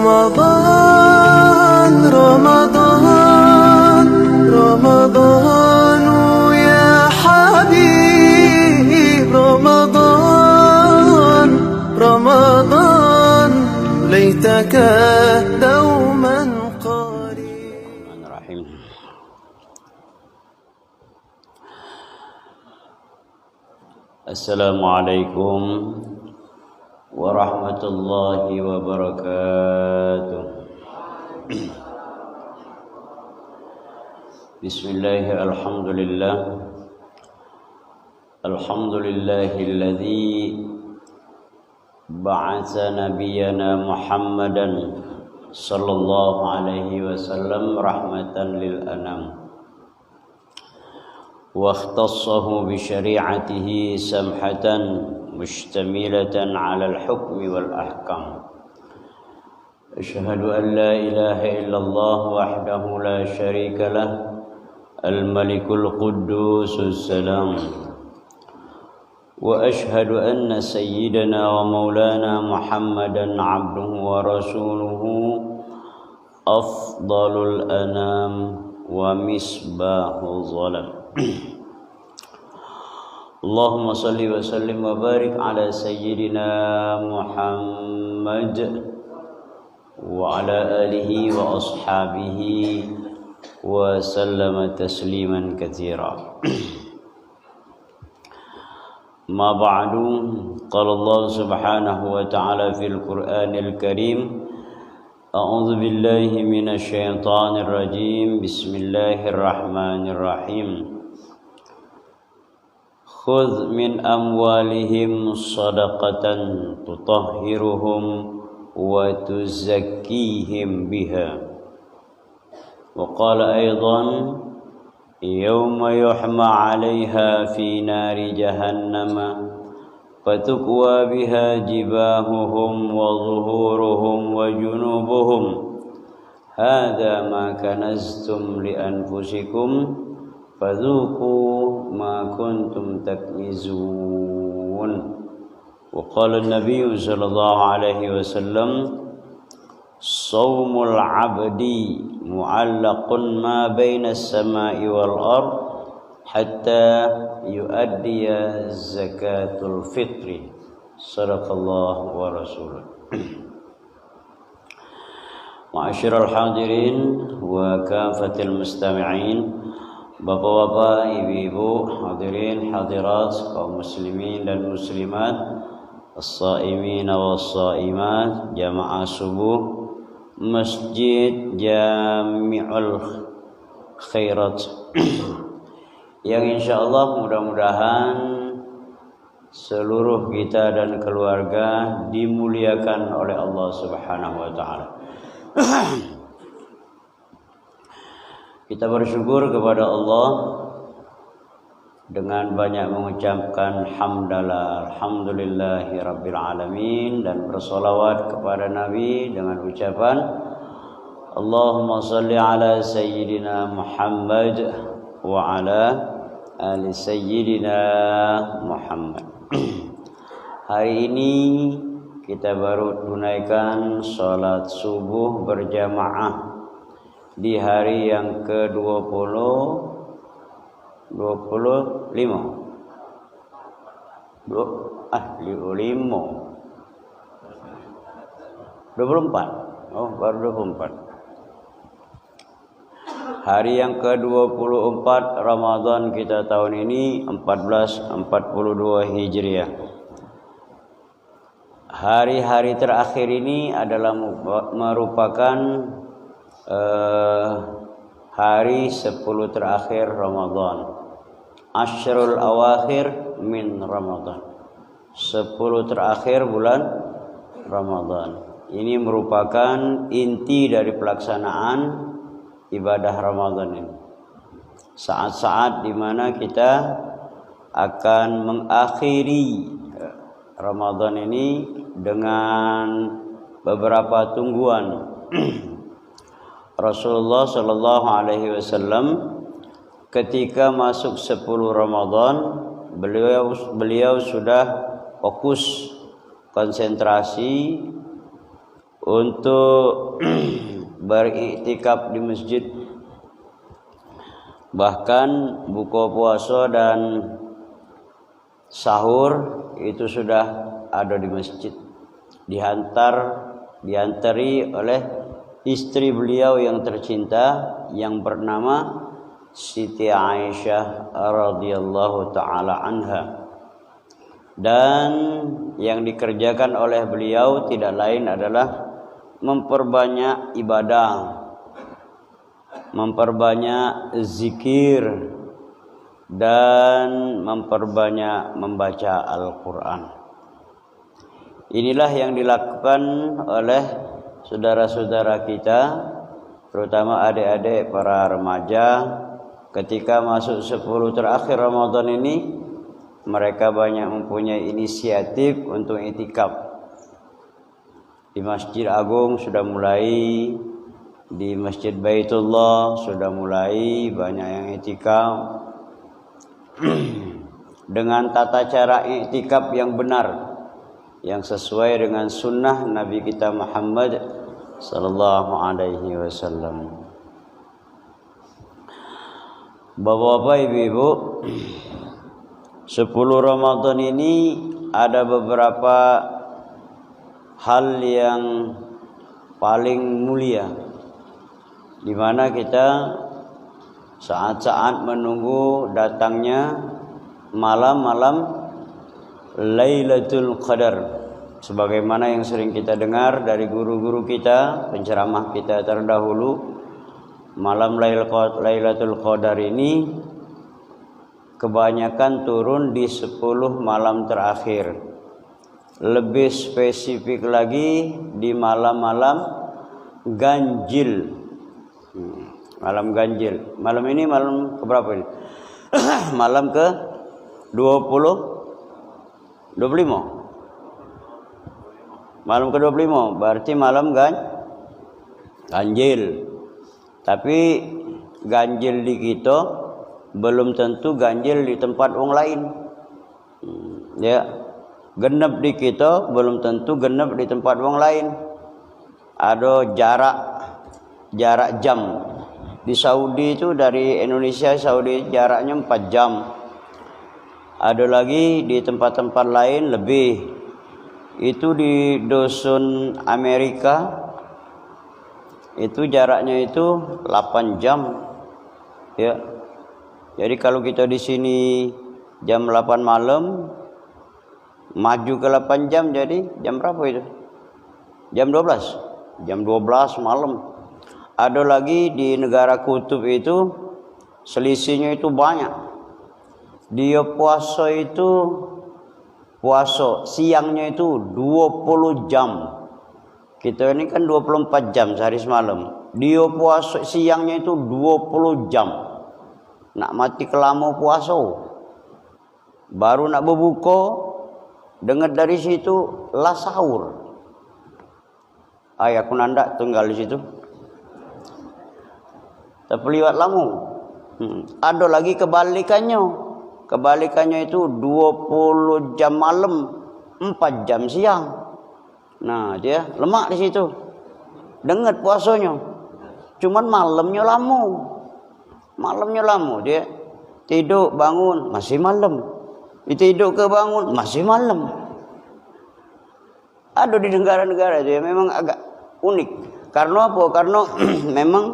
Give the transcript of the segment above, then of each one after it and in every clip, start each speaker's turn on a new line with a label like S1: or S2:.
S1: رمضان رمضان رمضان يا حبيب رمضان رمضان ليتك دوما قريبا.
S2: Assalamualaikum warahmatullahi wabarakatuh. Bismillah, alhamdulillah. Alhamdulillahilladzi ba'atsa nabiyyana Muhammadan sallallahu alaihi wasallam rahmatan lil anam. واختصه بشريعته سمحة مشتملة على الحكم والأحكام. أشهد أن لا إله إلا الله وحده لا شريك له الملك القدوس السلام. وأشهد أن سيدنا ومولانا محمدا عبده ورسوله أفضل الأنام ومصباح الظلام. اللهم صل وسلم وبارك على سيدنا محمد وعلى آله وأصحابه وسلم تسليما كثيرا. ما بعد، قال الله سبحانه وتعالى في القرآن الكريم: أعوذ بالله من الشيطان الرجيم، بسم الله الرحمن الرحيم. خذ من أموالهم صدقة تطهرهم وتزكيهم بها. وقال أيضا: يوم يحمى عليها في نار جهنم فتكوى بها جباههم وظهورهم وجنوبهم هذا ما كنزتم لأنفسكم فذوقوا ما كنتم تكنزون. وقال النبي صلى الله عليه وسلم: صوم العبد معلق ما بين السماء والأرض حتى يؤدي زكاة الفطر. صدق الله ورسوله. Ma'asyiral hadirin wa kafatil mustami'in, bapak-bapak, ibu-ibu, hadirin hadirat, kaum muslimin dan muslimat, as-saimin was-saimat, jamaah subuh Masjid Jami'ul Khairat yang insyaallah mudah-mudahan seluruh kita dan keluarga dimuliakan oleh Allah Subhanahu wa taala. Kita bersyukur kepada Allah dengan banyak mengucapkan hamdalah, alhamdulillahi rabbil alamin, dan bersolawat kepada Nabi dengan ucapan Allahumma salli ala sayyidina Muhammad wa ala ali sayyidina Muhammad. Hari ini kita baru tunaikan salat subuh berjamaah di hari yang ke-25 Oh, baru 24. Hari yang ke-24 Ramadan kita tahun ini 1442 Hijriah. Hari-hari terakhir ini adalah merupakan hari 10 terakhir Ramadan. Asyrul awakhir min Ramadan. 10 terakhir bulan Ramadan. Ini merupakan inti dari pelaksanaan ibadah Ramadan ini. Saat-saat di mana kita akan mengakhiri Ramadan ini dengan beberapa tungguan. Rasulullah sallallahu alaihi wasallam ketika masuk 10 Ramadan, beliau sudah fokus konsentrasi untuk beriktikaf di masjid. Bahkan buka puasa dan sahur itu sudah ada di masjid. Diantari oleh istri beliau yang tercinta yang bernama Siti Aisyah radhiyallahu taala anha. Dan yang dikerjakan oleh beliau tidak lain adalah memperbanyak ibadah, memperbanyak zikir, dan memperbanyak membaca Al-Quran. Inilah yang dilakukan oleh saudara-saudara kita, terutama adik-adik para remaja, ketika masuk 10 terakhir Ramadan ini. Mereka banyak mempunyai inisiatif untuk iktikaf. Di Masjid Agung sudah mulai, di Masjid Baitullah sudah mulai banyak yang iktikaf dengan tata cara iktikaf yang benar, yang sesuai dengan sunnah Nabi kita Muhammad sallallahu alaihi wasallam. Bapak-bapak, ibu-ibu, 10 Ramadan ini ada beberapa hal yang paling mulia, di mana kita saat-saat menunggu datangnya malam-malam Lailatul Qadar, sebagaimana yang sering kita dengar dari guru-guru kita, penceramah kita terdahulu. Malam Lailatul Qadar ini kebanyakan turun di 10 malam terakhir. Lebih spesifik lagi di malam-malam ganjil. Malam ganjil. Malam ini malam keberapa ini? Malam ke 25. Malam ke 25 berarti malam ganjil. Tapi ganjil di kita belum tentu ganjil di tempat orang lain. Ya, genep di kita belum tentu genep di tempat orang lain. Ada jarak jam. Di Saudi itu dari Indonesia Saudi jaraknya 4 jam. Ada lagi di tempat-tempat lain lebih. Itu di dusun Amerika itu jaraknya itu 8 jam. Ya. Jadi kalau kita di sini jam 8 malam, maju ke 8 jam, jadi jam berapa itu? Jam 12. Jam 12 malam. Ada lagi di negara kutub itu selisihnya itu banyak. Dia puasa siangnya itu 20 jam. Kita ini kan 24 jam sehari semalam. Dia puasa siangnya itu 20 jam. Nak mati kelama puasa, baru nak berbuka, dengar dari situ lah sahur. Aku nanda tinggal di situ. Tapi liwat lamu. Ada lagi kebalikannya. Kebalikannya itu 20 jam malam, 4 jam siang. Nah, dia lemak di situ. Dengar puasanya. Cuman malamnya lama. Dia tidur bangun masih malam. Dia tidur ke bangun masih malam. Ada di negara-negara itu memang agak unik. Karena apa? Karena memang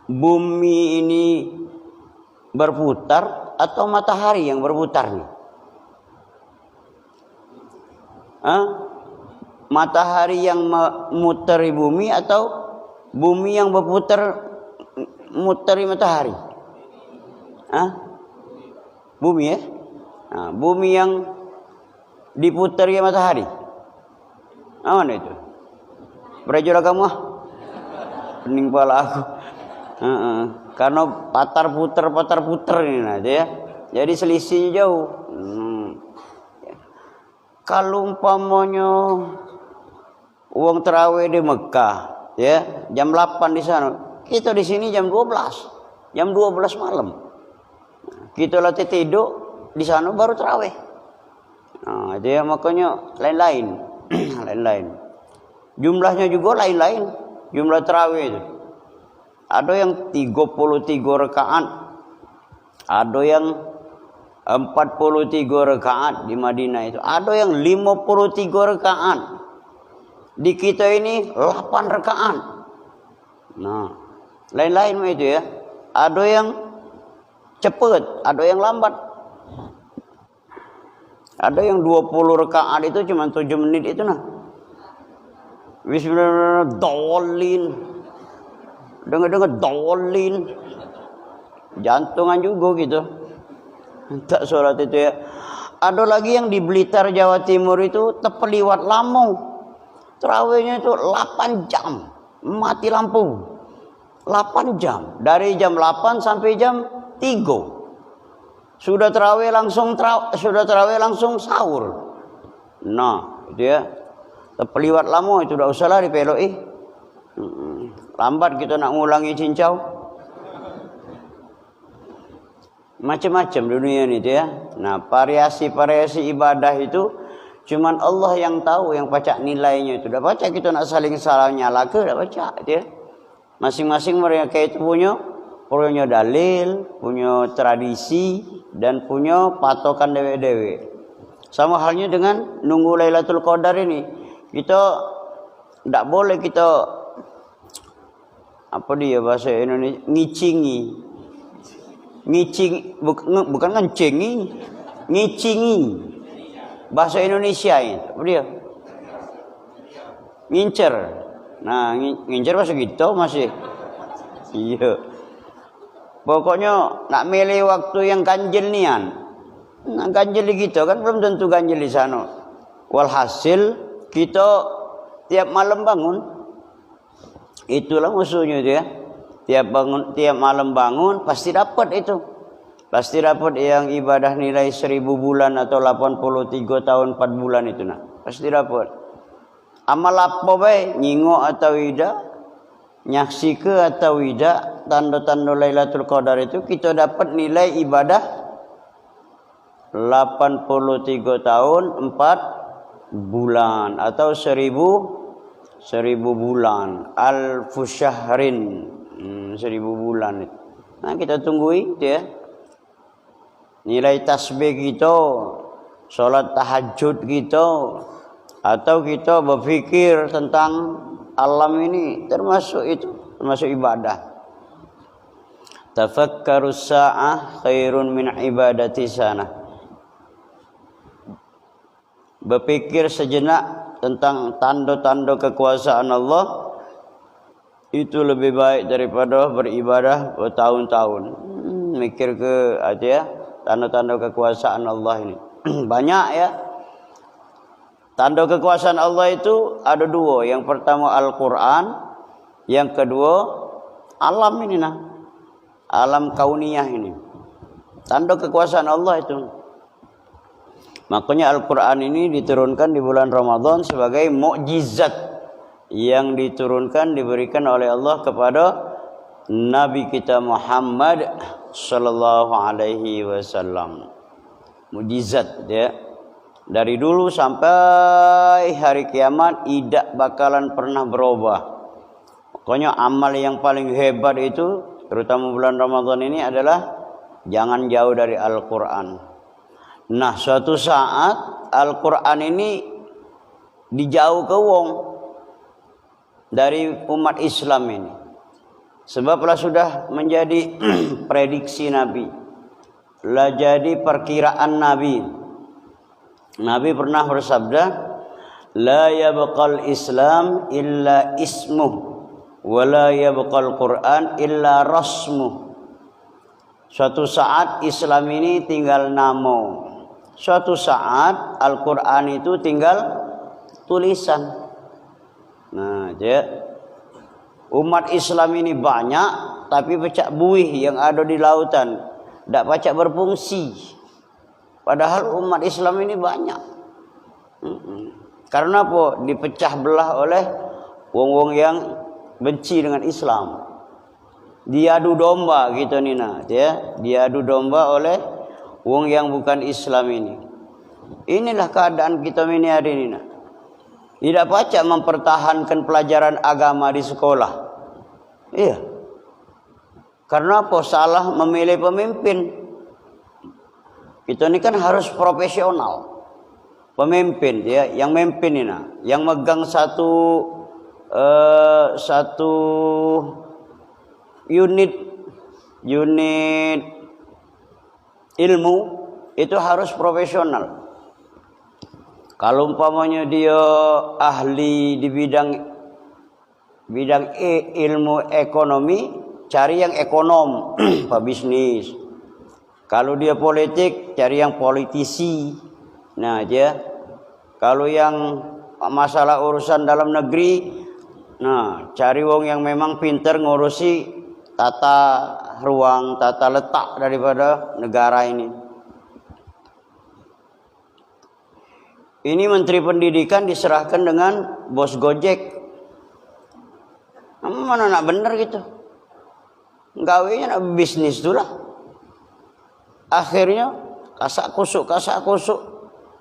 S2: bumi ini berputar atau matahari yang berputar nih? Matahari yang memutari bumi atau bumi yang berputar mutari matahari? Bumi ya? Bumi yang diputari matahari. Mana itu? Berajulah kamu pening kepala aku. Karena patar puter ini nanti ya. Jadi selisihnya jauh. Kalau umpamanya uang terawih di Mekah, ya jam 8 di sana. Kita di sini jam 12 malam. Kita latih tidur di sana baru tarawih. Dia makanya lain-lain. Jumlahnya juga lain-lain. Jumlah tarawih itu. Ada yang 33 rakaat. Ada yang 43 rakaat di Madinah itu. Ada yang 53 rakaat. Di kita ini 8 rakaat. Nah, lain-lain itu ya. Ada yang cepat, ada yang lambat. Ada yang 20 rakaat itu cuma 7 menit itu nah. Bismillah dolin. Dengar-dengar dolin. Jantungan juga gitu. Tak sholat itu ya. Ada lagi yang di Blitar Jawa Timur itu tepeliwat lama. Tarawihnya itu 8 jam. Mati lampu. 8 jam. Dari jam 8 sampai jam 3. Sudah tarawih langsung sahur. Nah, itu ya. Terpeliwat lama itu dah usahlah dipeloi. Lambat kita nak ngulangi cincau. Macam-macam dunia ni dia. Nah, variasi-variasi ibadah itu cuman Allah yang tahu, yang baca nilainya itu. Dah baca kita nak saling salah nyala ke dah baca dia. Masing-masing mereka itu punya dalil, punya tradisi dan punya patokan dewe-dewe. Sama halnya dengan nunggu Lailatul Qadar ini. Kita tidak boleh kita apa dia bahasa Indonesia ngicingi. Bukan ngencengi, ngicingi. Bahasa Indonesia ini. Apa dia? Ngincer. Nah, ngincer bahasa gitu masih. Iya. Pokoknya nak milih waktu yang ganjil nian. Nah, ganjil di kita kan belum tentu ganjil di sana. Walhasil kita tiap malam bangun. Itulah musuhnya dia. Tiap malam bangun pasti dapat itu. Pasti dapat yang ibadah nilai 1000 bulan atau 83 tahun 4 bulan itu nah. Pasti dapat. Amal apa baik? Nyingok atau tidak? Nyaksi ke atau tidak? Tanda-tanda Lailatul Qadar itu kita dapat nilai ibadah 83 tahun 4 bulan atau 1000 bulan. Alfu syahrin. 1000 bulan. Nah, kita tunggu itu ya. Nilai tasbih kita, solat tahajud kita, atau kita berfikir tentang alam ini, termasuk ibadah. Tafakkarus sa'ah khairun min ibadati sana. Berpikir sejenak tentang tanda-tanda kekuasaan Allah itu lebih baik daripada beribadah bertahun-tahun. Mikir ke aja ya, tanda-tanda kekuasaan Allah ini. Banyak ya. Tanda kekuasaan Allah itu ada 2. Yang pertama Al-Quran, yang kedua alam ini nah. Alam kauniyah ini. Tanda kekuasaan Allah itu. Makanya Al-Quran ini diturunkan di bulan Ramadan sebagai mukjizat yang diturunkan, diberikan oleh Allah kepada Nabi kita Muhammad sallallahu alaihi wasallam. Mukjizat ya. Dari dulu sampai hari kiamat tidak bakalan pernah berubah. Pokoknya amal yang paling hebat itu terutama bulan Ramadan ini adalah jangan jauh dari Al-Quran. Nah, suatu saat Al-Quran ini dijauh ke wong dari umat Islam ini. Sebablah sudah menjadi prediksi Nabi. Lah jadi perkiraan Nabi. Nabi pernah bersabda, la yabqal Islam illa ismuh wa la yabqal Quran illa rasmuh. Suatu saat Islam ini tinggal nama. Suatu saat Al-Quran itu tinggal tulisan. Nah, ya. Umat Islam ini banyak, tapi pecak buih yang ada di lautan tidak pacak berfungsi. Padahal umat Islam ini banyak. Karena apa? Dipecah belah oleh wong-wong yang benci dengan Islam. Diadu domba gitu Nina, ya. Diadu domba oleh wong yang bukan Islam ini. Inilah keadaan kita ini hari ini. Tidak pacak mempertahankan pelajaran agama di sekolah. Iya. Karena apa? Salah memilih pemimpin. Kita ini kan harus profesional. Pemimpin ya, yang memimpin ini, yang megang satu unit ilmu itu harus profesional. Kalau umpamanya dia ahli di bidang ilmu ekonomi, cari yang ekonom, pebisnis. Kalau dia politik, cari yang politisi. Nah, aja. Kalau yang masalah urusan dalam negeri, nah, cari wong yang memang pintar ngurusi tata ruang, tata letak daripada negara ini. Ini Menteri Pendidikan diserahkan dengan bos Gojek. Mana nak bener gitu? Gawenya nak bisnis tu lah. Akhirnya kasak kusuk.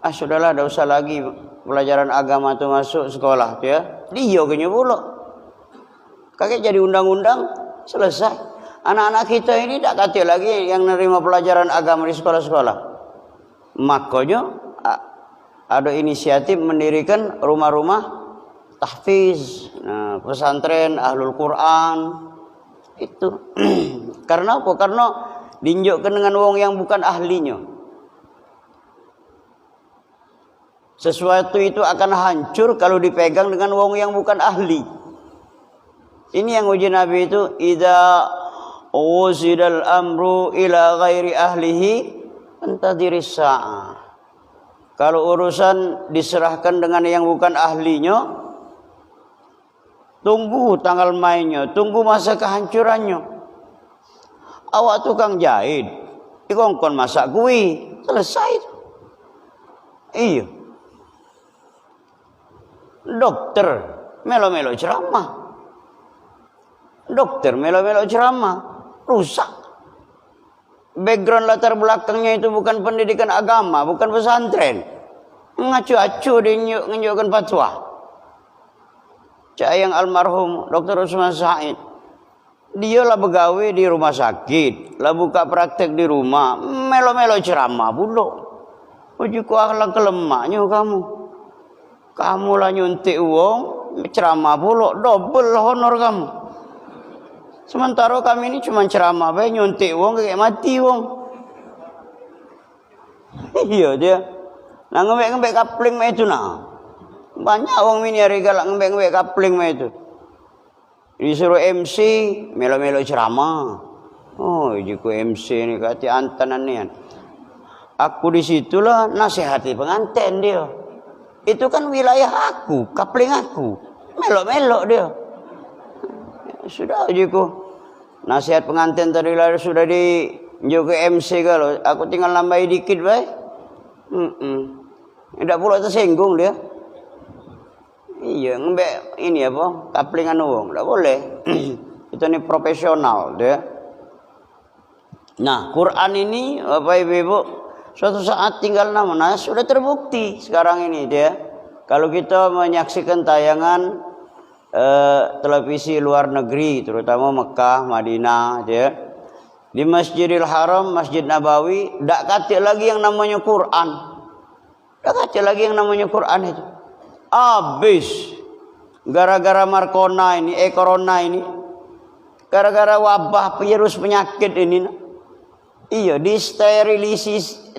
S2: Ah sudahlah, dah usah lagi pelajaran agama tu masuk sekolah tu ya. Dia kena pula. Kakek jadi undang-undang, selesai. Anak-anak kita ini tak kata lagi yang nerima pelajaran agama di sekolah-sekolah. Makanya ada inisiatif mendirikan rumah-rumah tahfiz, nah, pesantren Ahlul Quran itu. Karena apa? Karena dinjukkan dengan wong yang bukan ahlinya. Sesuatu itu akan hancur kalau dipegang dengan wong yang bukan ahli. Ini yang uji Nabi itu, idza usidal amru ila ghairi ahlihi antadiris sa'ah. Kalau urusan diserahkan dengan yang bukan ahlinya, tunggu tanggal mainnya, tunggu masa kehancurannya. Awak tukang jahit, dikongkon masak kuih, selesai. Iya. Dokter melo-melo ceramah. Rusak. Background latar belakangnya itu bukan pendidikan agama, bukan pesantren. Ngacu-acu dia nunjukkan fatwa. Cak yang almarhum Dr. Usman Said, dia lah begawe di rumah sakit, lah buka praktek di rumah, melo-melo ceramah pula. Ujiku akhlak kelemahnya kamu. Kamu lah nyuntik uang, ceramah pula, double honor kamu. Sementara kami ini cuma ceramah bae, nyuntik wong kayak mati wong. Iya dia. Nah ngembek kapling mah itu nah. Banyak wong ini hari galak ngembek kapling mah itu. Disuruh MC melo-melo ceramah. Oh, jiku MC ini kati antanan nian. Aku di situlah nasihati pengantin dia. Itu kan wilayah aku, kapling aku. Melo-melo dia. Sudah jiku nasihat pengantin tadi lah sudah di juga MC kalau aku tinggal nambahi dikit baik. Tidak pula tersinggung dia. Iya ngembek ini apa kaplingan uang, tidak boleh. Itu nih profesional dia. Nah Quran ini Bapak Ibu suatu saat tinggal nama, nah sudah terbukti sekarang ini dia. Kalau kita menyaksikan tayangan televisi luar negeri, terutama Mekah, Madinah, ya. Di Masjidil Haram, Masjid Nabawi, tak kata lagi yang namanya Quran. Tak kata lagi yang namanya Quran itu. Habis. Gara-gara Markona ini, Corona ini. Gara-gara wabah virus penyakit ini. Iya, disterilisasi.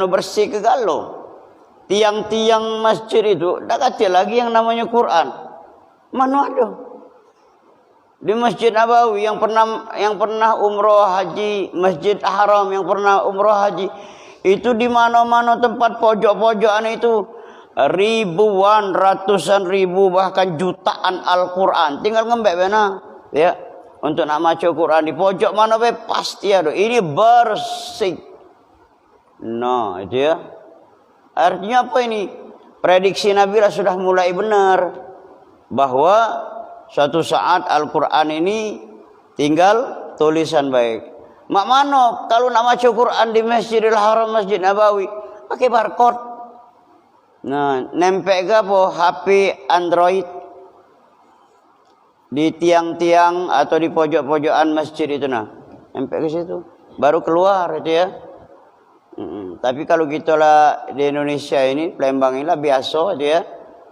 S2: Bersih ke galau. Tiang-tiang masjid itu tak kata lagi yang namanya Quran. Mana ada? Di Masjid Nabawi yang pernah umroh haji, Masjid Haram yang pernah umroh haji, itu di mana-mana tempat pojok-pojokan itu ribuan, ratusan ribu bahkan jutaan Al-Quran. Tinggal ngembek benar, ya. Untuk nak maca Quran di pojok mana be pasti ada. Ini bersih. Nah, itu ya. Artinya apa ini? Prediksi Nabi lah sudah mulai benar bahwa suatu saat Al-Quran ini tinggal tulisan baik. Mak mano kalau nak baca Quran di Masjidil Haram, Masjid Nabawi, pakai barcode. Nah, nempel ke apa? HP Android di tiang-tiang atau di pojok-pojokan masjid itu nah. Nempel ke situ. Baru keluar itu ya. Tapi kalau kita lah di Indonesia ini, Palembang ini lah biasa dia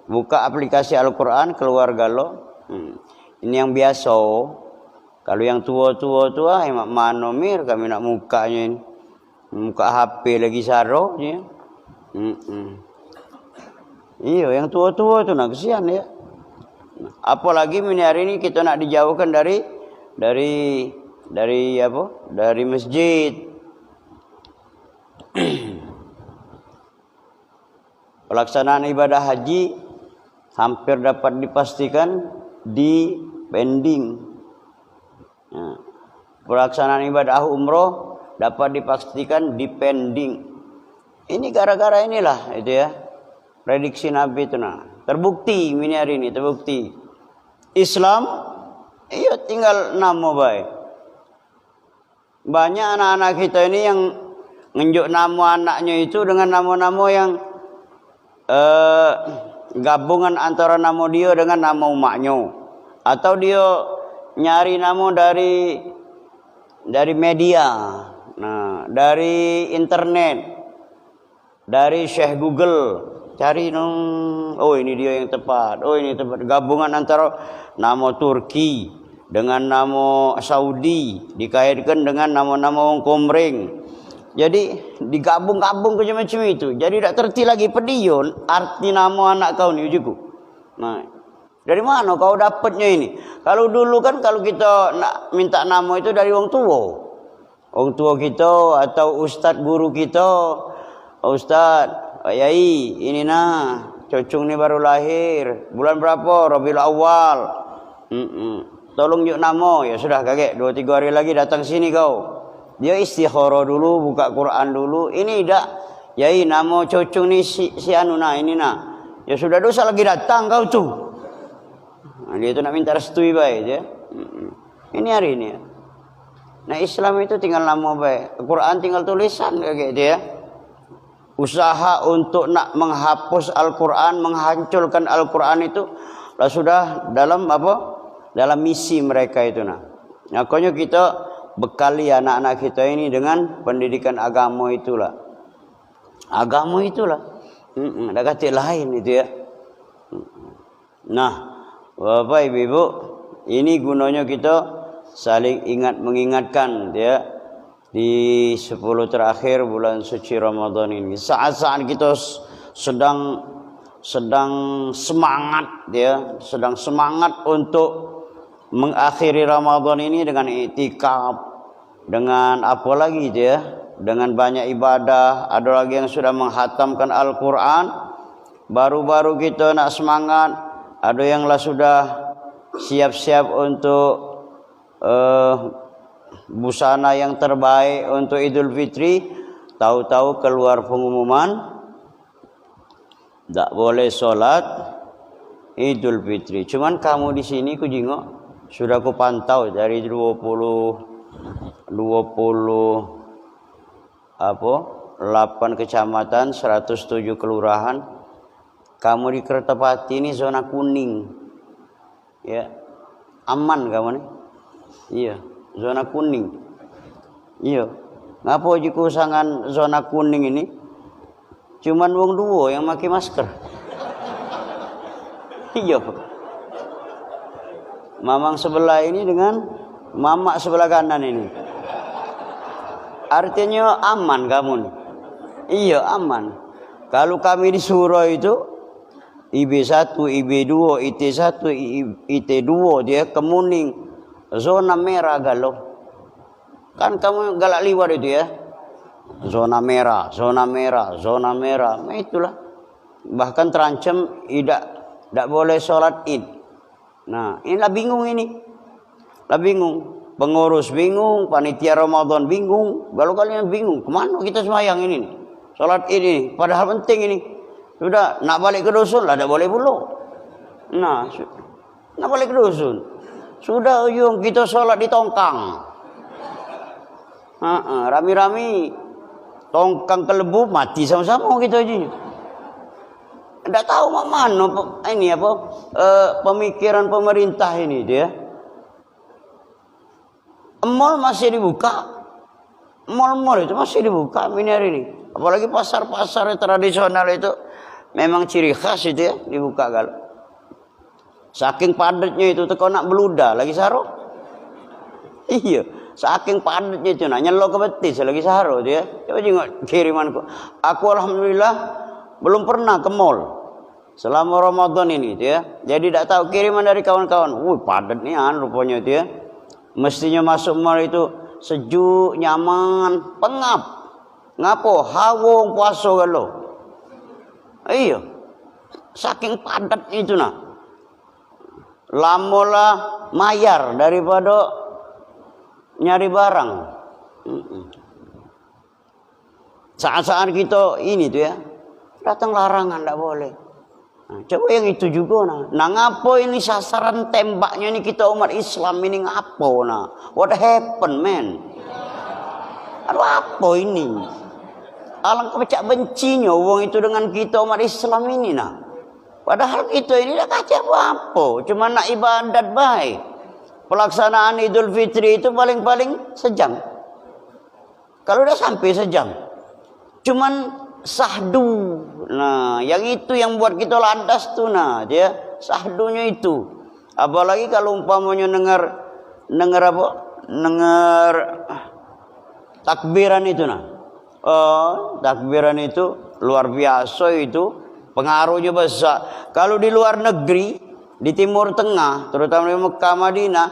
S2: buka aplikasi Al-Quran keluar galo. Ini yang biasa. Kalau yang tua-tua tu mak mano mir kami nak mukanya ini. Muka HP lagi saro ya. Iya, yang tua-tua tu nak kesian ya. Apalagi hari ini kita nak dijauhkan dari apa? Dari masjid. Pelaksanaan ibadah haji hampir dapat dipastikan di pending. Nah, pelaksanaan ibadah umroh dapat dipastikan di pending. Ini gara-gara inilah itu ya. Prediksi Nabi itu nah. Terbukti hari ini terbukti. Islam iya tinggal nama baik. Banyak anak-anak kita ini yang ngenjuk nama anaknya itu dengan nama-nama yang gabungan antara nama dia dengan nama umaknya, atau dia nyari nama dari media, nah dari internet, dari Syekh Google, cari oh ini dia yang tepat, oh ini tepat, gabungan antara nama Turki dengan nama Saudi dikaitkan dengan nama-nama orang Komering. Jadi digabung-gabung macam-macam itu. Jadi tak terti lagi pedion arti nama anak kau ni ujiku. Nah, dari mana kau dapatnya ini? Kalau dulu kan kalau kita nak minta nama itu dari orang tua. Orang tua kita atau ustaz guru kita. Ustaz, Pak Yai, ini nah, cocong ni baru lahir. Bulan berapa? Rabiul Awal. Tolong yuk nama. Ya sudah kakek, 2-3 hari lagi datang sini kau. Dia istikharah dulu, buka Quran dulu. Ini dah, Yai nama cocong ni si anu nah, ini nah. Ya sudah dosa lagi datang kau tu. Nah, dia tu nak minta restui baik je. Ini hari ini. Nah Islam itu tinggal nama baik. Quran tinggal tulisan kayak dia. Usaha untuk nak menghapus Al-Quran, menghancurkan Al-Quran itu lah sudah dalam apa? Dalam misi mereka itu nah. Makanya kita bekali anak-anak kita ini dengan pendidikan agama itulah. Agama itulah. Ada kata lain itu ya. Nah, Bapak Ibu, ini gunanya kita saling ingat mengingatkan ya di 10 terakhir bulan suci Ramadan ini. Saat-saat kita sedang semangat ya, sedang semangat untuk mengakhiri Ramadan ini dengan iktikaf, dengan apa lagi dia, dengan banyak ibadah. Ada lagi yang sudah menghatamkan Al-Quran. Baru-baru kita nak semangat. Ada yang lah sudah siap-siap untuk busana yang terbaik untuk Idul Fitri. Tahu-tahu keluar pengumuman tak boleh solat Idul Fitri. Cuman kamu di sini ku jingok, sudah ku pantau dari 8 kecamatan, 107 kelurahan. Kamu di Kertapati ini zona kuning. Ya. Aman kamu nih. Iya, zona kuning. Iya. Ngapa jiku sangan zona kuning ini? Cuman wong duo yang pakai masker. Iya. Mamang sebelah ini dengan mamak sebelah kanan ini. Artinya aman kamu nih. Iya aman. Kalau kami di Surau itu IB1, IB2, IT1, IT2 dia kemuning. Zona merah galau. Kan kamu galak liwat itu ya. Zona merah, zona merah, zona merah. Nah itulah. Bahkan terancam tidak boleh sholat Id. Nah, inilah bingung ini. Lah bingung. Pengurus bingung, panitia Ramadan bingung. Kalau kalian bingung, kemana kita sembahyang ini? Sholat Id ini, padahal penting ini. Sudah, nak balik ke dusun lah, tak boleh pula. Nah, nak balik ke dusun. Sudah ujung kita sholat di tongkang. Rami-rami tongkang kelebu mati sama-sama gitu aja. Tidak tahu mana ini apa pemikiran pemerintah ini dia. Mall masih dibuka. Mall-mall itu masih dibuka ini hari ini. Apalagi pasar-pasar tradisional itu memang ciri khas itu ya dibuka kalau. Saking padatnya itu teko nak beluda lagi saro. Iya, saking padatnya itu nak nyelo ke betis lagi saro dia. Coba tengok kirimanku. Aku alhamdulillah belum pernah ke mall selama Ramadan ini dia. Jadi tidak tahu kiriman dari kawan-kawan. Padat nih rupanya dia. Mestinya masuk mall itu sejuk, nyaman, pengap. Ngapo? Hawong puasa kalau. Iya. Saking padat itu nah. Lamola mayar daripada nyari barang. Saat-saat kita ini tuh ya, datang larangan tidak boleh. Nah, coba yang itu juga nah ngapo ini sasaran tembaknya ini kita umat Islam ini ngapo nah? What happened man? Aduh apa ini? Alangkah pecah bencinya wong itu dengan kita umat Islam ini nah. Padahal kita ini dah kacau apa? Cuma nak ibadat baik. Pelaksanaan Idul Fitri itu paling-paling sejam. Kalau dah sampai sejam, cuman sahdu. Nah, yang itu yang buat kita landas tuh nah, dia sahdunya itu. Apalagi kalau umpamanya dengar apa? Dengar takbiran itu nah. Oh, takbiran itu luar biasa itu. Pengaruhnya besar. Kalau di luar negeri, di Timur Tengah, terutama di Mekah, Madinah,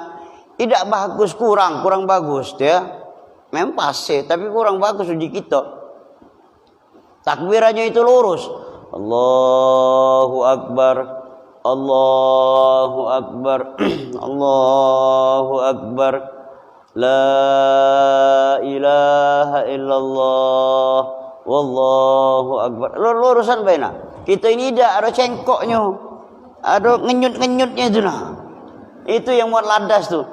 S2: tidak bagus, kurang bagus dia. Memang pasti, tapi kurang bagus uji kita. Takbirannya itu lurus. Allahu Akbar. Allahu Akbar. Allahu Akbar. La ilaha illallah. Wallahu Akbar. Lurusan baina. Kita ini ada cengkoknya. Ada ngenyut-ngenyutnya itu nah. Itu yang buat landas tuh.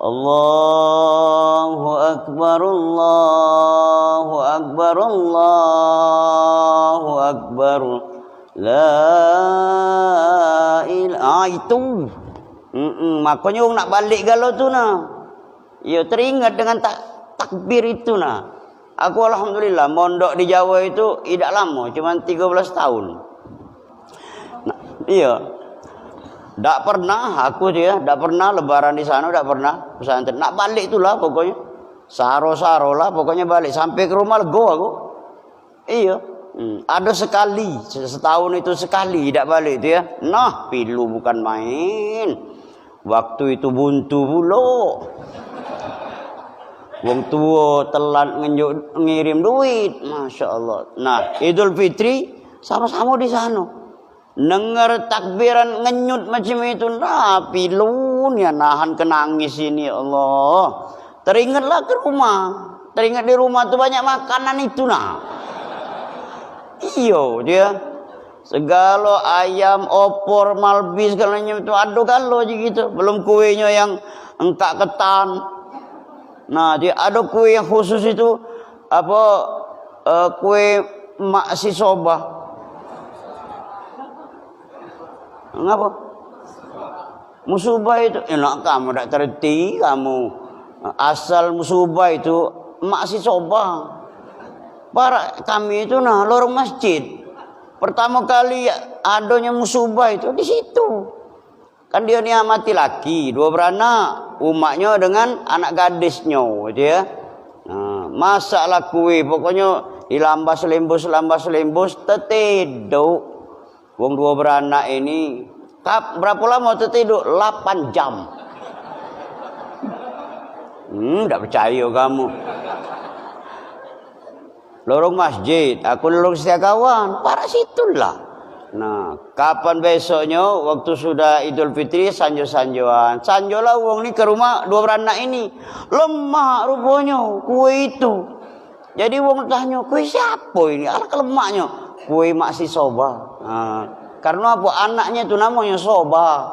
S2: Allahu Akbar, Allahu Akbar, Allahu Akbar. La ilaha itu. Makanya orang nak balik galau tu nah. Ya teringat dengan takbir itu nah. Aku alhamdulillah mondok di Jawa itu tidak lama, cuma 13 tahun. Nah, iya. Tak pernah aku dia, tak pernah lebaran di sana, tak pernah pesantren. Nak balik itulah pokoknya. Saro-saro lah pokoknya balik sampai ke rumah lego aku. Iya. Ada sekali, setahun itu sekali tidak balik itu ya. Nah, pilu bukan main. Waktu itu buntu pula. Wong tua telat ngirim duit, masya Allah. Nah, Idul Fitri sama-sama di sana. Dengar takbiran ngenyut macam itu, nah pilun ya nahan kenangis ini Allah. Teringatlah ke rumah, teringat di rumah tuh banyak makanan itu nah. Iyo dia segala ayam, opor, malbis kalau itu aduh kalau gitu. Belum kuenya yang engkak ketan. Nah, dia ada kue yang khusus itu apa kue mak si soba. Ngapa? Musubah itu enak kamu tak terti kamu. Asal musubah itu mak si soba. Para kami itu nah lorong masjid. Pertama kali adanya musubah itu di situ. Kan dia niamati laki, 2 beranak, umaknya dengan anak gadisnya, dia. Nah, masaklah kue, pokoknya dilambas lembus, tertidur. Wong 2 beranak ini, berapa lama tertidur? 8 jam. Tak percaya kamu. Lorong masjid, aku lorong setiap kawan, para situlah. Nah, kapan besoknya waktu sudah Idul Fitri sanjo-sanjoan. Sanjolah wong ni ke rumah 2 beranak ini. Lemah rupanya kue itu. Jadi wong tanya, kue siapa ini? Alah lemaknya. Kue mak si soba. Nah, karena apa? Anaknya itu namanya soba.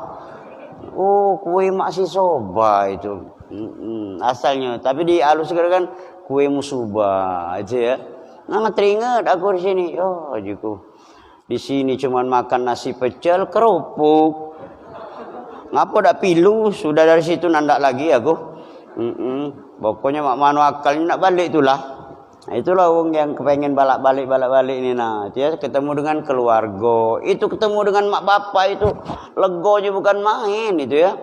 S2: Oh, kue mak si soba itu. Asalnya. Tapi di haluskan kan kue musubah aja ya. Nah, teringat aku di sini. Oh, jiku. Di sini cuman makan nasi pecel, kerupuk. Ngapa dak pilu? Sudah dari situ nandak lagi aku. Pokoknya mak manu akalnya nak balik itulah. Nah, itulah wong yang kepengen balik ini nah. Dia ketemu dengan keluarga. Itu ketemu dengan mak bapak itu legonya bukan main itu ya.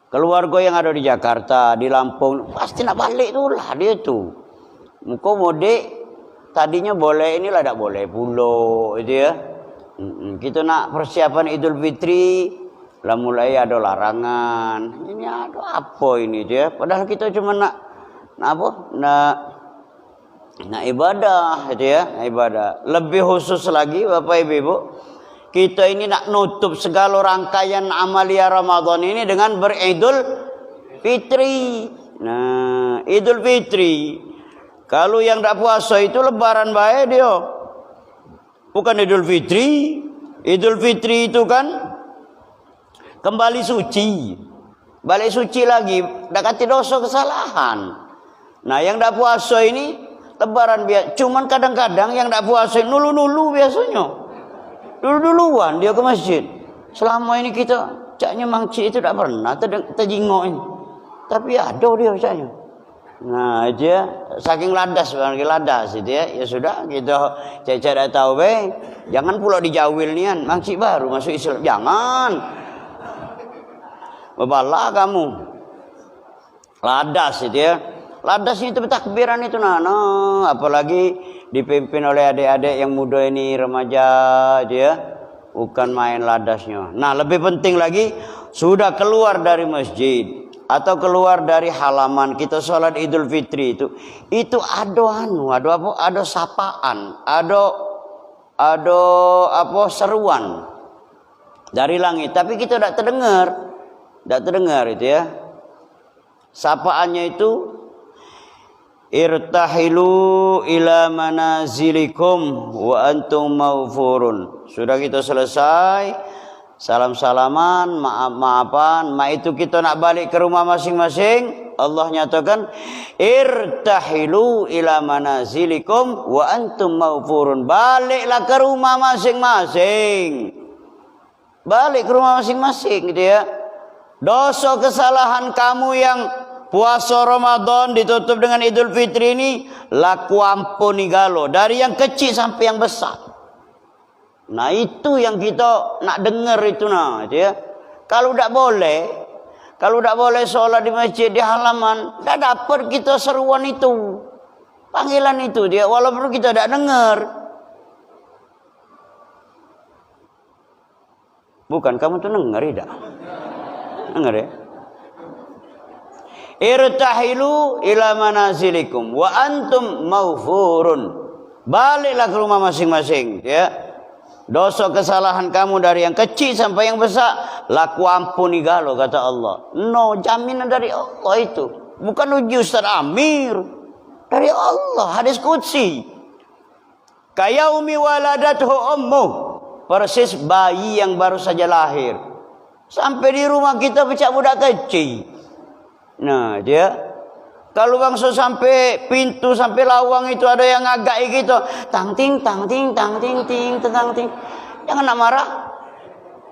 S2: Keluarga yang ada di Jakarta, di Lampung pasti nak balik itulah dia tuh. Muka mudik tadinya boleh inilah tak boleh pulau itu ya. Kita nak persiapan Idul Fitri lah mulai ada larangan. Ini ada apa ini dia? Padahal kita cuma nak apa? Nak ibadah itu ya, ibadah. Lebih khusus lagi Bapak Ibu, kita ini nak nutup segala rangkaian amalia Ramadan ini dengan beridul fitri. Nah, Idul Fitri. Kalau yang tak puasa itu lebaran baik dia. Bukan Idul Fitri. Idul Fitri itu kan kembali suci. Balik suci lagi. Tak kati dosa kesalahan. Nah, yang tak puasa ini lebaran biasa. Cuman kadang-kadang yang tak puasa nulu-nulu biasanya. Dulu-duluan dia ke masjid. Selama ini kita caknya mangcik itu tak pernah terjingok ini. Tapi ada dia caknya. Nah, dia saking ladas itu ya. Ya sudah kita cak-cak dah tahu be. Jangan pula dijawil nian, mangcik baru masuk Islam. Jangan. Bebalah kamu. Ladas itu ya. Ladas itu takbiran itu nah, apalagi dipimpin oleh adik-adik yang muda ini remaja dia bukan main ladasnya. Nah, lebih penting lagi sudah keluar dari masjid atau keluar dari halaman kita sholat Idul Fitri itu ada sapaan, ada apa seruan dari langit, tapi kita tidak terdengar itu ya. Sapaannya itu irtahilu ila manazilikum wa antum maghfurun. Sudah kita selesai salam-salaman, maaf-maafan, itu kita nak balik ke rumah masing-masing. Allah nyatakan irtahilu ila manazilikum wa antum maghfurun. Baliklah ke rumah masing-masing. Balik ke rumah masing-masing gitu ya. Dosa kesalahan kamu yang puasa Ramadan ditutup dengan Idul Fitri ini laku ampuni galo dari yang kecil sampai yang besar. Nah, itu yang kita nak dengar itu nah, ya. Kalau tak boleh sholat di masjid di halaman, tak dapat kita seruan itu, panggilan itu dia, walaupun kita tak dengar. Bukan kamu tuh dengar tidak? Dengar ya? Irtahilu ila manazilikum wa antum maghfurun. Baliklah ke rumah masing-masing ya. Dosa kesalahan kamu dari yang kecil sampai yang besar laku ampuni galo kata Allah. No, jaminan dari Allah itu. Bukan uji Ustaz Amir. Dari Allah, hadis qudsi. Kayaumi waladathu ummuh. Persis bayi yang baru saja lahir. Sampai di rumah kita pecah budak kecil. Nah, dia kalau bangsa sampai pintu sampai lawang itu ada yang agak gitu, tang ting tang ting tang ting ting tang ting. Jangan nak marah.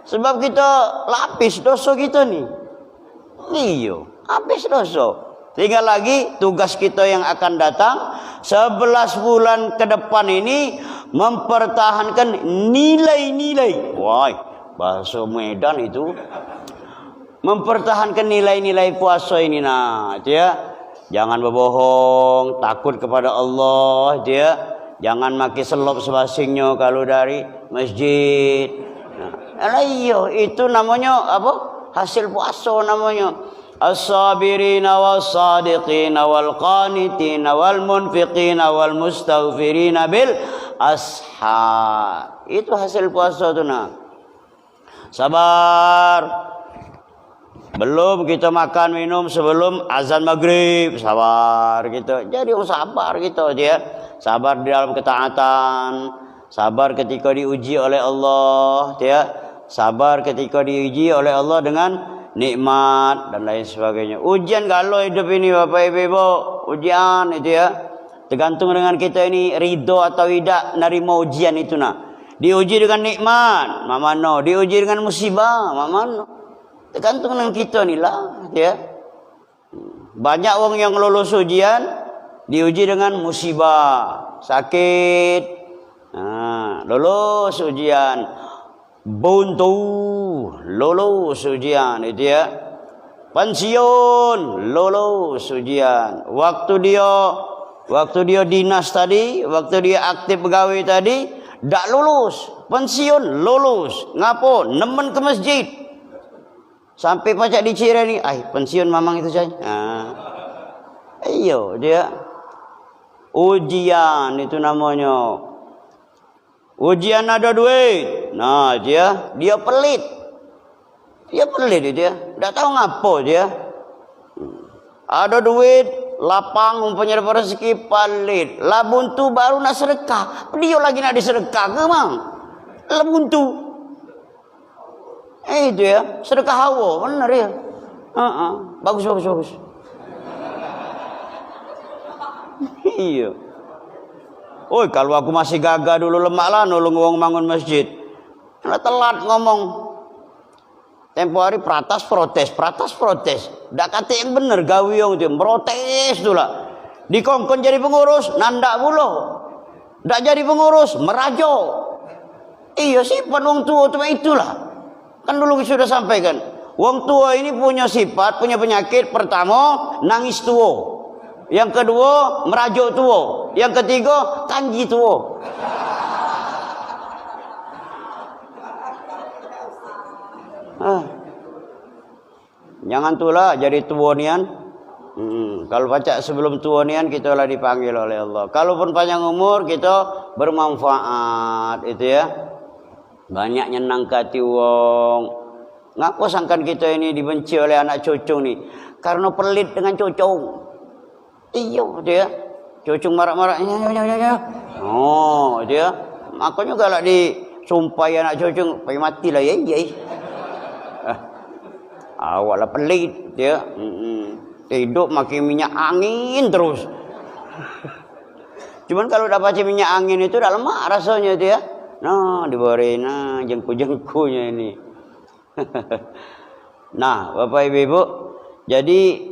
S2: Sebab kita lapis dosa kita nih. Iyo, habis dosa. Tinggal lagi tugas kita yang akan datang 11 bulan ke depan ini mempertahankan nilai-nilai. Wah, bahasa Medan itu. Mempertahankan nilai-nilai puasa ini nah, dia. Jangan berbohong, takut kepada Allah, dia. Jangan maki selop sebasingnya kalau dari masjid. Nah, iya, itu namanya apa? Hasil puasa namanya. As-sabirina was-sadiqina wal-qanitina wal-munfiqina wal-mustaghfirina bil ashar. Itu hasil puasa itu nah. Sabar. Belum kita makan minum sebelum azan maghrib, sabar gitu. Jadi sabar gitu dia. Sabar di dalam ketaatan, sabar ketika diuji oleh Allah, dia. Sabar ketika diuji oleh Allah dengan nikmat dan lain sebagainya. Ujian kalau hidup ini Bapak Ibu, ujian itu ya. Tergantung dengan kita ini ridho atau tidak nerima ujian itu nah. Diuji dengan nikmat, mamano. Diuji dengan musibah, mamano. Tergantung dengan kita ni lah, ya. Banyak orang yang lulus ujian diuji dengan musibah, sakit. Lulus ujian. Buntu, lulus ujian itu ya. Pensiun, lulus ujian. Waktu dia dinas tadi, waktu dia aktif pegawai tadi, dak lulus. Pensiun, lulus. Ngapo? Nemen ke masjid. Sampai pacak dicira ni, pensiun mamang itu saja. Ayo dia. Ujian itu namanya. Ujian ada duit. Nah, dia pelit. Dia pelit dia. Tak tahu ngapo dia. Ada duit, lapang mempunyai rezeki pelit. Lah buntu baru nak sedekah. Dia lagi nak disedekah ke mang? Lah buntu. Itu ya, sedekah hawa, benar ya. Bagus. Iya. Oi, kalau aku masih gagah dulu lemak lah nolong wong bangun masjid. Nah, telat ngomong. Tempo hari protes. Dak kata yang bener gawe yang tu protes tu lah. Dikongkon jadi pengurus, nandak pula. Dak jadi pengurus, merajo. Iya sifat wong tua tu itulah. Kan dulu sudah sampaikan. Wong tua ini punya sifat, punya penyakit. Pertama, nangis tua. Yang kedua, merajuk tua. Yang ketiga, kanji tua. Jangan tulah jadi tua nian. Kalau baca sebelum tua nian, kita lah dipanggil oleh Allah. Kalaupun panjang umur, kita bermanfaat. Itu ya. Banyak nyenang hati wong. Ngapa sangkan kita ini dibenci oleh anak cucu ni? Karena pelit dengan cucu. Iya dia. Cucu marah-marah. Ya. Oh dia. Makanya kalau disumpah anak cucu, pergi matilah ya. Awaklah pelit dia. Hidup makin minyak angin terus. Cuman kalau dapat minyak angin itu dah lemak rasanya dia. Nah, diberi jengku-jengkunya ini. Nah, Bapak Ibu, jadi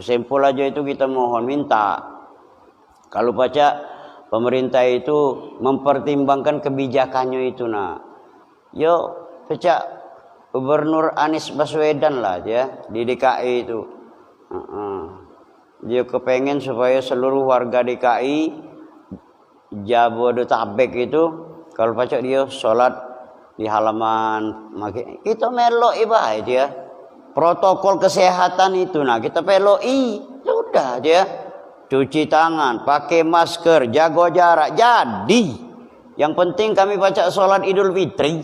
S2: sempol aja itu kita mohon minta. Kalau baca pemerintah itu mempertimbangkan kebijakannya itu nah. Yo, baca Gubernur Anies Baswedan lah dia di DKI itu. Dia kepengen supaya seluruh warga DKI Jabodetabek itu kalau pacak dia sholat di halaman, kita melok ibadah dia. Protokol kesehatan itu, nah kita peloi, sudah dia. Cuci tangan, pakai masker, jaga jarak, jadi. Yang penting kami baca sholat Idul Fitri,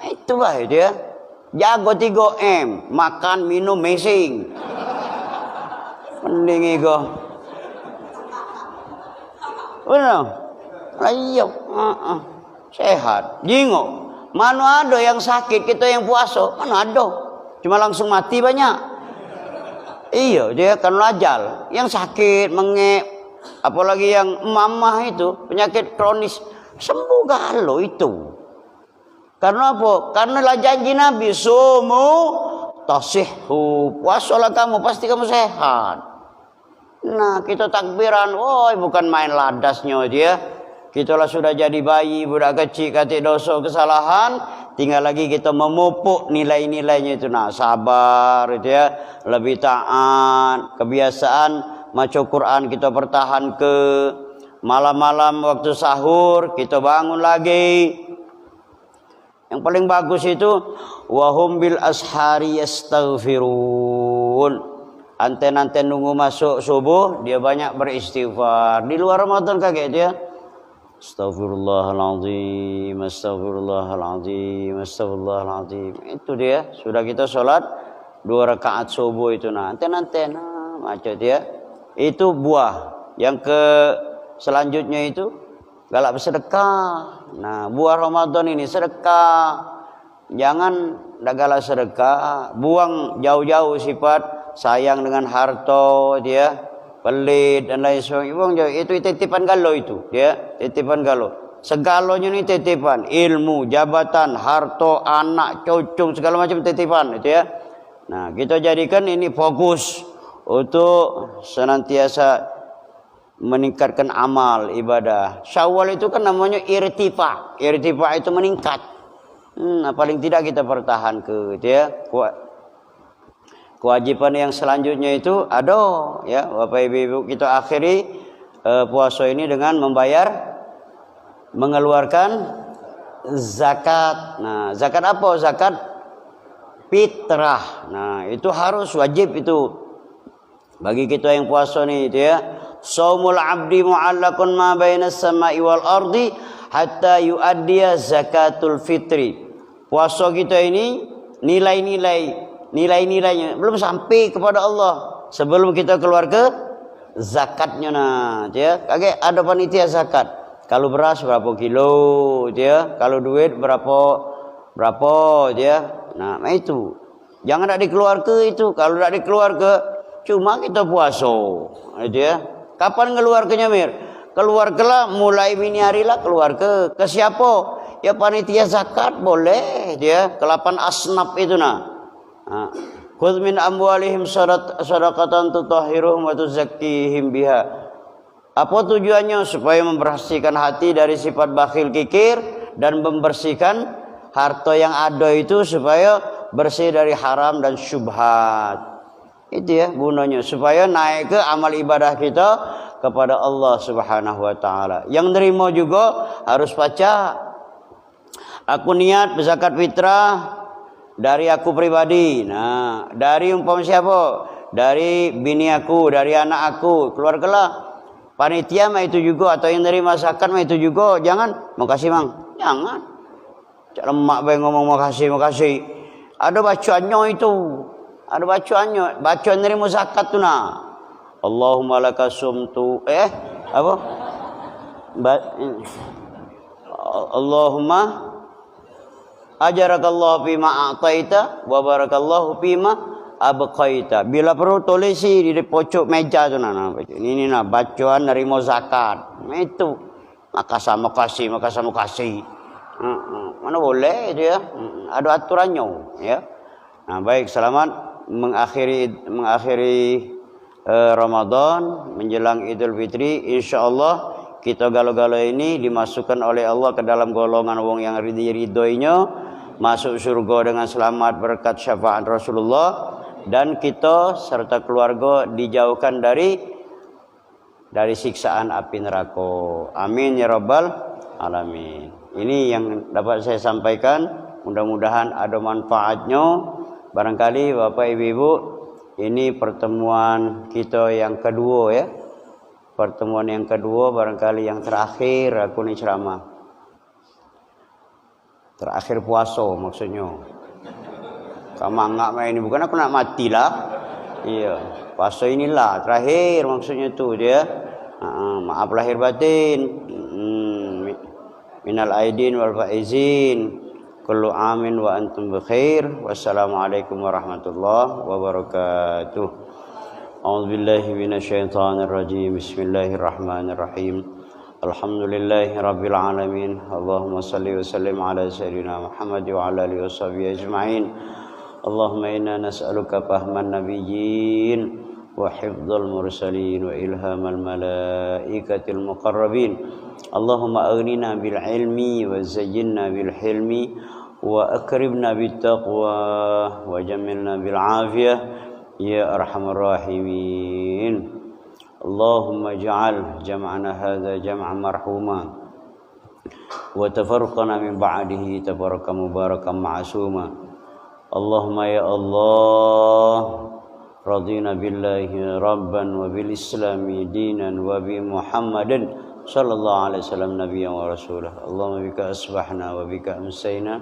S2: itu bah dia. Jago 3M, makan, minum, mesing. Mending itu. Benar? Ayo, sehat. Jingok. Mana ada yang sakit kita yang puasa? Mana ada? Cuma langsung mati banyak. Iya, dia kan lajal. Yang sakit, mengep, apalagi yang mamah itu penyakit kronis sembuh galau itu. Karena apa? Karena lah janji Nabi, sumu tasihhu. Puasalah kamu, pasti kamu sehat. Nah, kita takbiran, woi bukan main ladasnya dia. Kita lah sudah jadi bayi, budak kecil, kata dosa kesalahan. Tinggal lagi kita memupuk nilai-nilainya itu. Nah, sabar itu ya. Lebih taat. Kebiasaan baca Quran kita pertahan ke. Malam-malam waktu sahur kita bangun lagi. Yang paling bagus itu. Wahum bil ashari yastaghfirun. Anten-anten nunggu masuk subuh. Dia banyak beristighfar. Di luar Ramadan kaget dia. Astaghfirullahaladzim, astaghfirullahaladzim. Itu dia. Sudah kita sholat 2 rakaat subuh itu. Nanti macam dia. Itu buah. Yang ke selanjutnya itu galak bersedekah. Nah, buah Ramadan ini sedekah. Jangan ndak galak sedekah, buang jauh-jauh sifat sayang dengan harta, dia pelit dan lain sebagainya. Buang jauh. Itu titipan galau itu, ya, titipan galau. Segalanya ini titipan, ilmu, jabatan, harta, anak, cucu, segala macam titipan itu ya. Nah, kita jadikan ini fokus untuk senantiasa meningkatkan amal ibadah. Syawal itu kan namanya irtifa. Irtifa itu meningkat. Paling tidak kita pertahan ke dia. Kewajiban yang selanjutnya itu ada ya, Bapak Ibu, kita akhiri puasa ini dengan mengeluarkan zakat. Nah, zakat apa? Zakat fitrah. Nah, itu harus wajib itu bagi kita yang puasa nih itu ya. Shaumul abdi mu'allaqun ma bainas sama'i wal ardi hatta yuaddiya zakatul fitri. Puasa kita ini nilai-nilainya belum sampai kepada Allah sebelum kita keluar ke zakatnya. Nah, ya, kage ada panitia zakat. Kalau beras berapa kilo, ya. Kalau duit berapa, ya. Nah, itu. Jangan tak dikeluar ke itu. Kalau tak dikeluar ke cuma kita puasa, ya. Kapan keluar ke Nyamir? Keluar kelah mulai mini hari lah keluar ke siapa? Ya panitia zakat boleh dia. Ke-8 asnaf itu nah. Khudz min amwalihim sadaqatan tutahhiruhum wa tuzakkihim biha. Apa tujuannya? Supaya membersihkan hati dari sifat bakhil kikir dan membersihkan harta yang ada itu supaya bersih dari haram dan syubhat. Itu ya gunanya supaya naik ke amal ibadah kita kepada Allah Subhanahu wa taala. Yang nerima juga harus baca. Aku niat berzakat fitrah dari aku pribadi. Nah, dari umpama siapa? Dari bini aku, dari anak aku. Keluargalah. Panitia mah itu juga atau yang nerima zakat mah itu juga. Jangan, makasih Mang. Jangan. Cak lemak bae ngomong makasih. Ada bacaannya itu. Ada bacaannya, bacaan nerima zakat tu nah. Allahumma laka sumtu apa? Allahumma ajarakallahu fima a'taita wa barakallahu fima abqaita. Bila perlu tulis di pojok meja tu nah. Ini nah bacaan nerima zakat. Itu. Makasih. Mana boleh itu ya. Ada aturannya ya. Nah, baik, selamat mengakhiri Ramadan menjelang Idul Fitri. Insyaallah kita galau-galau ini dimasukkan oleh Allah ke dalam golongan wong yang ridhoinya, masuk surga dengan selamat berkat syafaat Rasulullah, dan kita serta keluarga dijauhkan dari siksaan api neraka. Amin ya rabbal alamin. Ini yang dapat saya sampaikan, mudah-mudahan ada manfaatnya. Barangkali Bapak Ibu, ini pertemuan kita yang kedua ya. Pertemuan yang kedua, barangkali yang terakhir aku ni ceramah. Terakhir puasa maksudnya. Kamu enggak main ini, bukan aku nak matilah. Iya, puasa inilah terakhir maksudnya tu dia. Maaf lahir batin. Minal aidin wal faizin. Kullu amin wa antum bikhair. Wassalamualaikum warahmatullahi wabarakatuh. A'udzu billahi minasyaitonir rajim. Bismillahirrahmanirrahim. Alhamdulillahi rabbil alamin. Allahumma shalli wa sallim ala sayyidina Muhammad wa ala alihi washabihi ajma'in. Allahumma inna nas'aluka fahman nabiyyin wa hifdzal mursalin wa ilhamal malaikatil muqarrabin. Allahumma aghnina bil ilmi wa zayyinna bil hilmi wa akribna bit taqwa wa jammilna bil afiyah ya arhamar rahimin. Allahumma ij'al jam'ana hadza jam'an marhuma wa tafarraqana min ba'dihi tafarraqan mubarakan ma'suma. Allahumma ya Allah, radina billahi rabban wa bil islami dinan wa bi Muhammadin sallallahu alaihi wasallam nabiyyan wa rasulah. Allahumma bika asbahna wa bika amsayna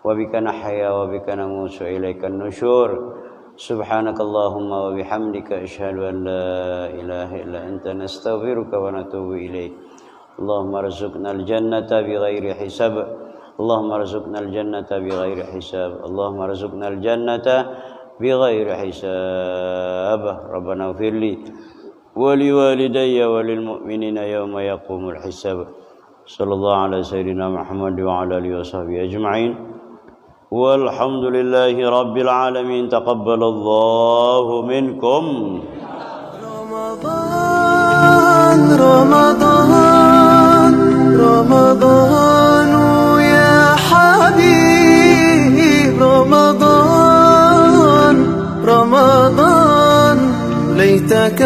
S2: wa bika nahya wa bika namutu ilaikan nusyur. Subhanakallahumma wa bihamdika asyhadu an la ilaha illa anta nastaghfiruka wa natubu ilaik. Allahumma arzuqnal jannata bighairi hisab. اللهم ارزقنا الجنة بغير حساب اللهم ارزقنا الجنة بغير حساب ربنا اغفر لي ولوالدي وللمؤمنين يوم يقوم الحساب صلى الله على سيدنا محمد وعلى آله وصحبه أجمعين والحمد لله رب العالمين تقبل الله منكم
S1: رمضان رمضان رمضان يا حبيب رمضان رمضان ليتك